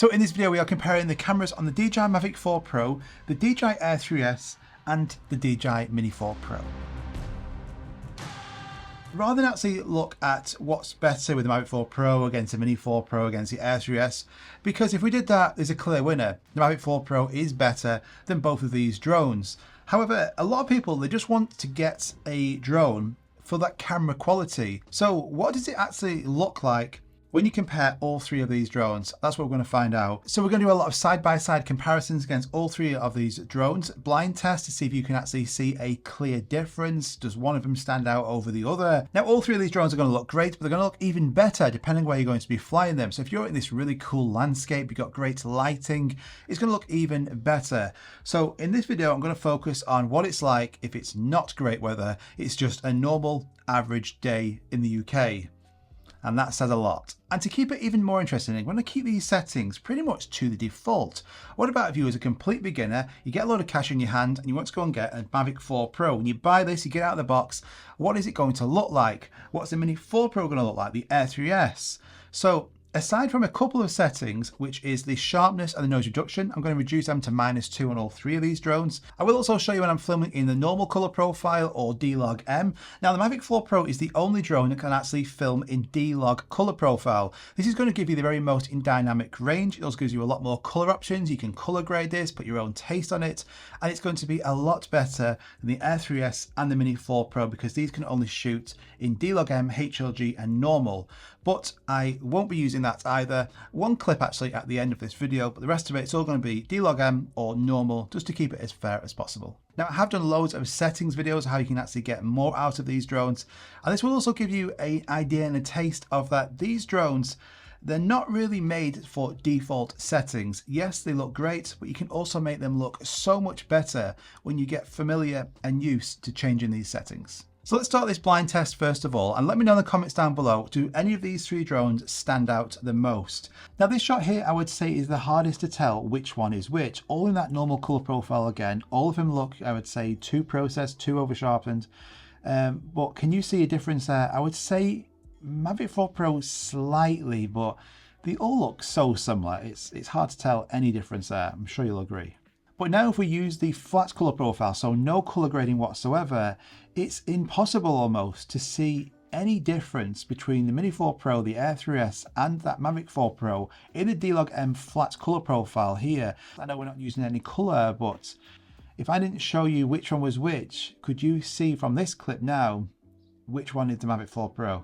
So in this video we are comparing the cameras on the DJI Mavic 4 Pro, the DJI Air 3S and the DJI Mini 4 Pro. Rather than actually look at what's better with the Mavic 4 Pro against the Mini 4 Pro against the Air 3S, because if we did that, there's a clear winner. The Mavic 4 Pro is better than both of these drones. However, a lot of people, they just want to get a drone for that camera quality. So what does it actually look like when you compare all three of these drones? That's what we're going to find out. So we're going to do a lot of side-by-side comparisons against all three of these drones. Blind test to see if you can actually see a clear difference. Does one of them stand out over the other? Now, all three of these drones are going to look great, but they're going to look even better depending where you're going to be flying them. So if you're in this really cool landscape, you've got great lighting, it's going to look even better. So in this video, I'm going to focus on what it's like if it's not great weather. It's just a normal, average day in the UK. And that says a lot. And to keep it even more interesting, I'm going to keep these settings pretty much to the default. What about if you as a complete beginner, you get a lot of cash in your hand and you want to go and get a Mavic 4 Pro. When you buy this, you get out of the box, what is it going to look like? What's the Mini 4 Pro going to look like? The Air 3S. So aside from a couple of settings, which is the sharpness and the noise reduction, I'm going to reduce them to -2 on all three of these drones. I will also show you when I'm filming in the normal color profile or D-Log M. Now the Mavic 4 Pro is the only drone that can actually film in D-Log color profile. This is going to give you the very most in dynamic range. It also gives you a lot more color options. You can color grade this, put your own taste on it, and it's going to be a lot better than the Air 3S and the Mini 4 Pro because these can only shoot in D-Log M, HLG and normal. But I won't be using that either. One clip actually at the end of this video, but the rest of it's all going to be D-Log M or normal, just to keep it as fair as possible. Now I have done loads of settings videos, how you can actually get more out of these drones. And this will also give you an idea and a taste of that these drones, they're not really made for default settings. Yes, they look great, but you can also make them look so much better when you get familiar and used to changing these settings. So let's start this blind test first of all, and let me know in the comments down below, do any of these three drones stand out the most? Now this shot here I would say is the hardest to tell which one is which. All in that normal color profile again, all of them look, I would say, too processed, too over sharpened. But can you see a difference there? I would say Mavic 4 Pro slightly, but they all look so similar. It's hard to tell any difference there. I'm sure you'll agree. But now if we use the flat color profile, so no color grading whatsoever, it's impossible almost to see any difference between the Mini 4 Pro, the Air 3S and that Mavic 4 Pro in the D-Log M flat color profile here. I know we're not using any color, but if I didn't show you which one was which, could you see from this clip now which one is the Mavic 4 Pro?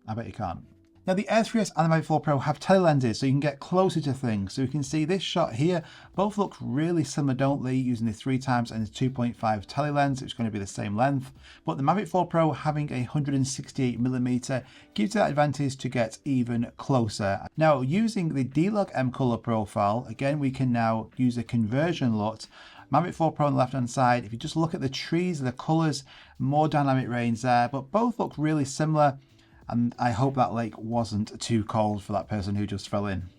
I bet you can't. Now the Air 3S and the Mavic 4 Pro have telelenses, so you can get closer to things. So you can see this shot here, both look really similar, don't they, using the 3x and the 2.5 telelens. It's going to be the same length, but the Mavic 4 Pro having a 168mm gives you that advantage to get even closer. Now using the D-Log M color profile, again we can now use a conversion LUT. Mavic 4 Pro on the left hand side, if you just look at the trees, the colors, more dynamic range there, but both look really similar. And I hope that lake wasn't too cold for that person who just fell in.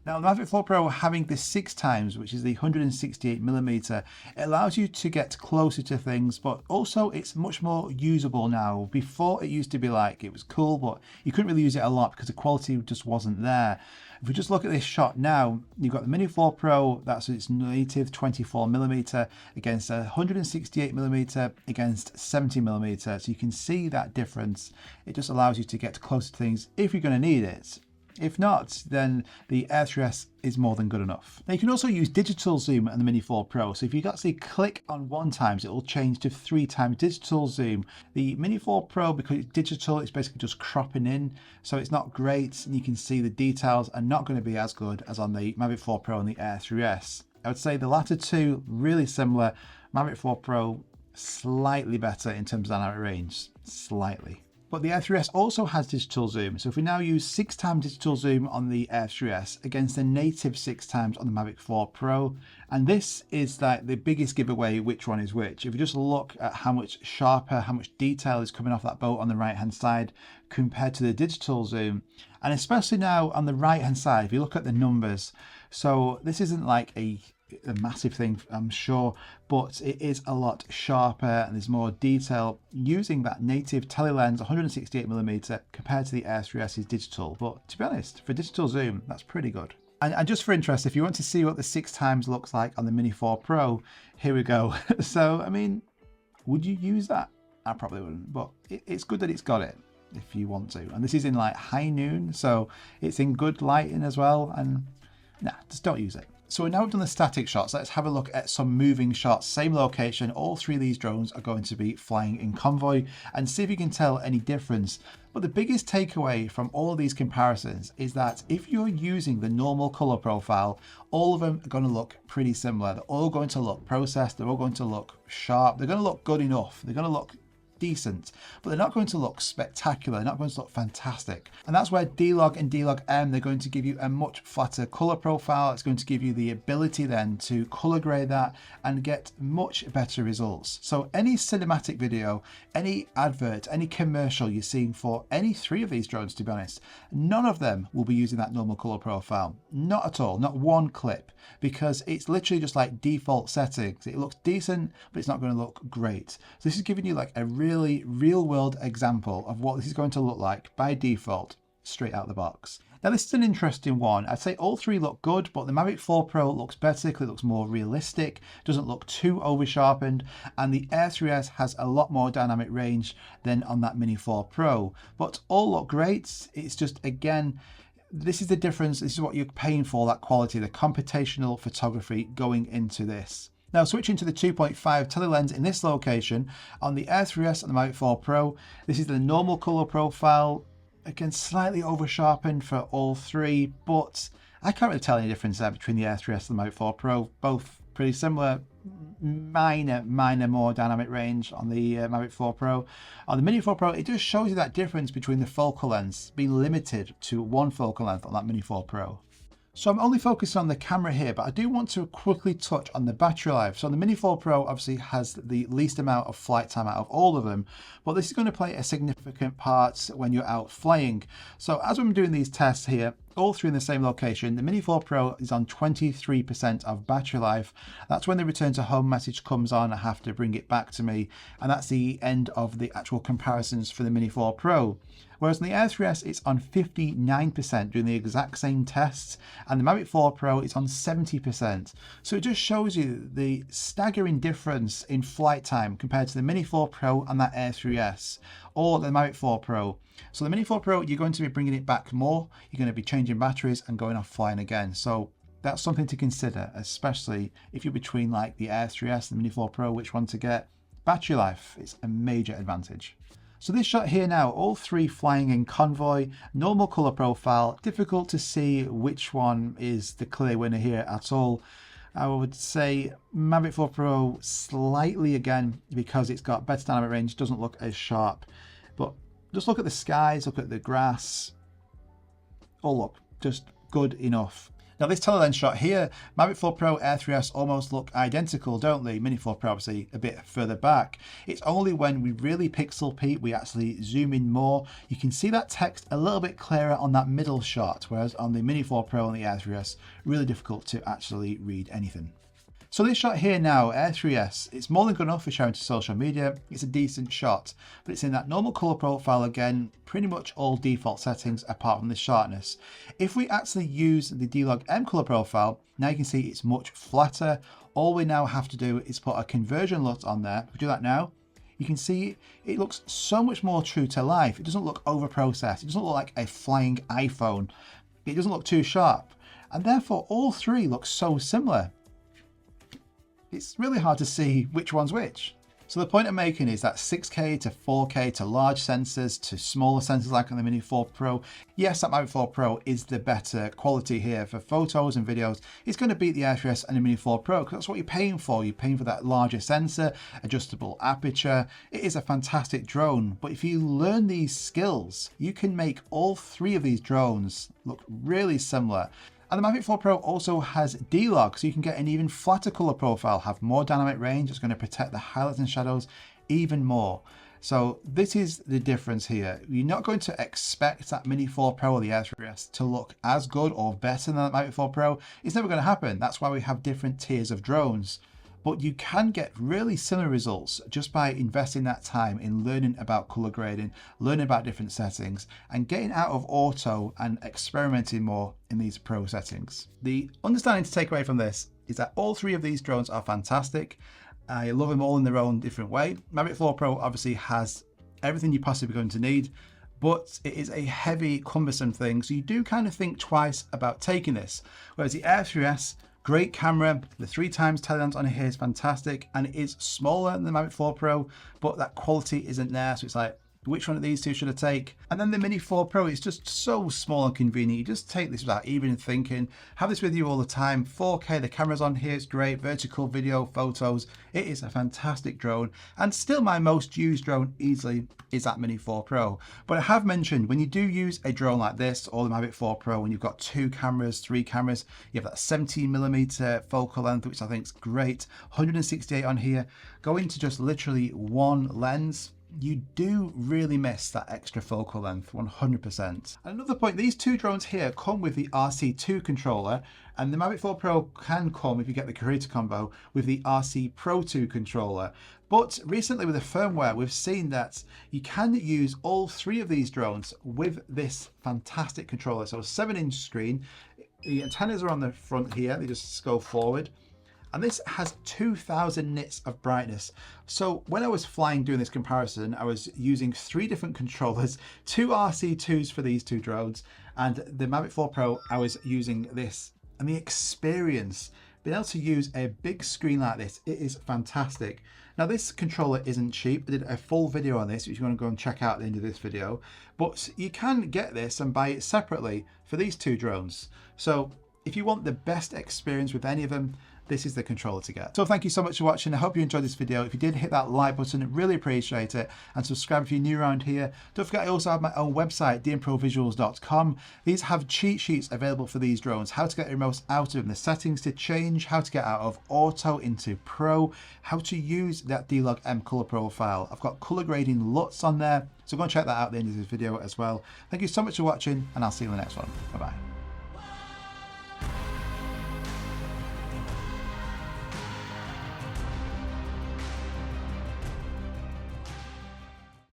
Now the Mavic 4 Pro having the 6x, which is the 168mm, it allows you to get closer to things, but also it's much more usable now. Before it used to be like, it was cool, but you couldn't really use it a lot because the quality just wasn't there. If we just look at this shot now, you've got the Mini 4 Pro, that's its native 24mm against a 168mm against 70mm. So you can see that difference. It just allows you to get close to things if you're going to need it. If not, then the Air 3S is more than good enough. Now you can also use digital zoom on the Mini 4 Pro. So if you actually click on 1x, it will change to 3x digital zoom. The Mini 4 Pro, because it's digital, it's basically just cropping in. So it's not great, and you can see the details are not going to be as good as on the Mavic 4 Pro and the Air 3S. I would say the latter two really similar. Mavic 4 Pro slightly better in terms of dynamic range, slightly. But the Air 3S also has digital zoom. So if we now use 6x digital zoom on the Air 3S against the native 6x on the Mavic 4 Pro, and this is like the biggest giveaway which one is which. If you just look at how much sharper, how much detail is coming off that boat on the right hand side compared to the digital zoom, and especially now on the right hand side, if you look at the numbers, so this isn't like a a massive thing, I'm sure, but it is a lot sharper and there's more detail using that native telelens 168mm compared to the Air 3S's digital. But to be honest, for digital zoom, that's pretty good. And just for interest, if you want to see what the 6x looks like on the Mini 4 Pro, here we go. So, I mean, would you use that? I probably wouldn't, but it's good that it's got it if you want to. And this is in like high noon, so it's in good lighting as well. And nah, just don't use it. So we've now done the static shots. Let's have a look at some moving shots. Same location. All three of these drones are going to be flying in convoy, and see if you can tell any difference. But the biggest takeaway from all of these comparisons is that if you're using the normal color profile, all of them are going to look pretty similar. They're all going to look processed. They're all going to look sharp. They're going to look good enough. They're going to look decent, but they're not going to look spectacular. They're not going to look fantastic. And that's where D-Log and D-Log M, they're going to give you a much flatter color profile. It's going to give you the ability then to color grade that and get much better results. So any cinematic video, any advert, any commercial you're seeing for any three of these drones, to be honest, none of them will be using that normal color profile. Not at all, not one clip, because it's literally just like default settings. It looks decent, but it's not going to look great. So this is giving you like a really real world example of what this is going to look like by default straight out of the box. Now this is an interesting one. I'd say all three look good, but the Mavic 4 Pro looks better because it looks more realistic, doesn't look too over sharpened, and the Air 3S has a lot more dynamic range than on that Mini 4 Pro. But all look great. It's just, again, this is the difference. This is what you're paying for, that quality, the computational photography going into this. Now switching to the 2.5 telelens in this location on the Air 3S and the Mavic 4 Pro, this is the normal color profile. Again, slightly over sharpened for all three, but I can't really tell any difference there between the Air 3S and the Mavic 4 Pro. Both pretty similar, minor more dynamic range on the Mavic 4 Pro. On the Mini 4 Pro, it just shows you that difference between the focal lengths being limited to one focal length on that Mini 4 Pro. So I'm only focusing on the camera here, but I do want to quickly touch on the battery life. So the Mini 4 Pro obviously has the least amount of flight time out of all of them, but this is going to play a significant part when you're out flying. So as I'm doing these tests here, all three in the same location, the Mini 4 Pro is on 23% of battery life. That's when the return to home message comes on. I have to bring it back to me, and that's the end of the actual comparisons for the Mini 4 Pro. Whereas on the Air 3S, it's on 59% doing the exact same tests, and the Mavic 4 Pro is on 70%. So it just shows you the staggering difference in flight time compared to the Mini 4 Pro and that Air 3S, or the Mavic 4 Pro. So the Mini 4 Pro, you're going to be bringing it back more, you're going to be changing batteries and going off flying again. So that's something to consider, especially if you're between like the Air 3S and the Mini 4 Pro, which one to get. Battery life is a major advantage. So this shot here now, all three flying in convoy, normal color profile, difficult to see which one is the clear winner here at all. I would say Mavic 4 Pro slightly again, because it's got better dynamic range, doesn't look as sharp. But just look at the skies, look at the grass, all look just good enough. Now this telelens shot here, Mavic 4 Pro, Air 3S almost look identical, don't they? Mini 4 Pro obviously a bit further back. It's only when we really pixel peak, we actually zoom in more. You can see that text a little bit clearer on that middle shot, whereas on the Mini 4 Pro and the Air 3S, really difficult to actually read anything. So this shot here now, Air 3S, it's more than good enough for sharing to social media. It's a decent shot, but it's in that normal color profile again, pretty much all default settings apart from the sharpness. If we actually use the D-Log M color profile, now you can see it's much flatter. All we now have to do is put a conversion LUT on there. If we do that now, you can see it looks so much more true to life. It doesn't look over processed. It doesn't look like a flying iPhone. It doesn't look too sharp. And therefore all three look so similar. It's really hard to see which one's which. So the point I'm making is that 6K to 4K to large sensors to smaller sensors like on the Mini 4 Pro, yes, that Mavic 4 Pro is the better quality here for photos and videos. It's going to beat the Air 3S and the Mini 4 Pro because that's what you're paying for. You're paying for that larger sensor, adjustable aperture. It is a fantastic drone, but if you learn these skills, you can make all three of these drones look really similar. And the Mavic 4 Pro also has D-Log, so you can get an even flatter color profile, have more dynamic range. It's going to protect the highlights and shadows even more. So this is the difference here. You're not going to expect that Mini 4 Pro or the Air 3S to look as good or better than that Mavic 4 Pro. It's never going to happen. That's why we have different tiers of drones. But you can get really similar results just by investing that time in learning about color grading, learning about different settings, and getting out of auto and experimenting more in these pro settings. The understanding to take away from this is that all three of these drones are fantastic. I love them all in their own different way. Mavic 4 Pro obviously has everything you're possibly going to need, but it is a heavy, cumbersome thing, so you do kind of think twice about taking this. Whereas the Air 3S, great camera, the 3x telelens on here is fantastic, and it is smaller than the Mavic 4 Pro, but that quality isn't there, so it's like, which one of these two should I take? And then the Mini 4 Pro is just so small and convenient. You just take this without even thinking. Have this with you all the time. 4K, the camera's on here, it's great. Vertical video, photos. It is a fantastic drone. And still my most used drone easily is that Mini 4 Pro. But I have mentioned, when you do use a drone like this, or the Mavic 4 Pro, when you've got 2 cameras, 3 cameras, you have that 17mm focal length, which I think is great. 168 on here. Go into just literally one lens, you do really miss that extra focal length, 100%. And another point, these two drones here come with the RC2 controller, and the Mavic 4 Pro can come, if you get the Creator combo, with the RC Pro 2 controller. But recently with the firmware, we've seen that you can use all three of these drones with this fantastic controller. So a 7-inch screen, the antennas are on the front here, they just go forward. And this has 2000 nits of brightness. So when I was flying doing this comparison, I was using 3 different controllers, 2 RC2s for these 2 drones, and the Mavic 4 Pro, I was using this. And the experience, being able to use a big screen like this, it is fantastic. Now this controller isn't cheap. I did a full video on this, which you want to go and check out at the end of this video. But you can get this and buy it separately for these 2 drones. So if you want the best experience with any of them, this is the controller to get. So thank you so much for watching. I hope you enjoyed this video. If you did, hit that like button, really appreciate it. And subscribe if you're new around here. Don't forget, I also have my own website, dmprovisuals.com. These have cheat sheets available for these drones. How to get your most out of them, the settings to change, how to get out of auto into pro, how to use that D-Log M color profile. I've got color grading Luts on there. So go and check that out at the end of this video as well. Thank you so much for watching, and I'll see you in the next one. Bye-bye.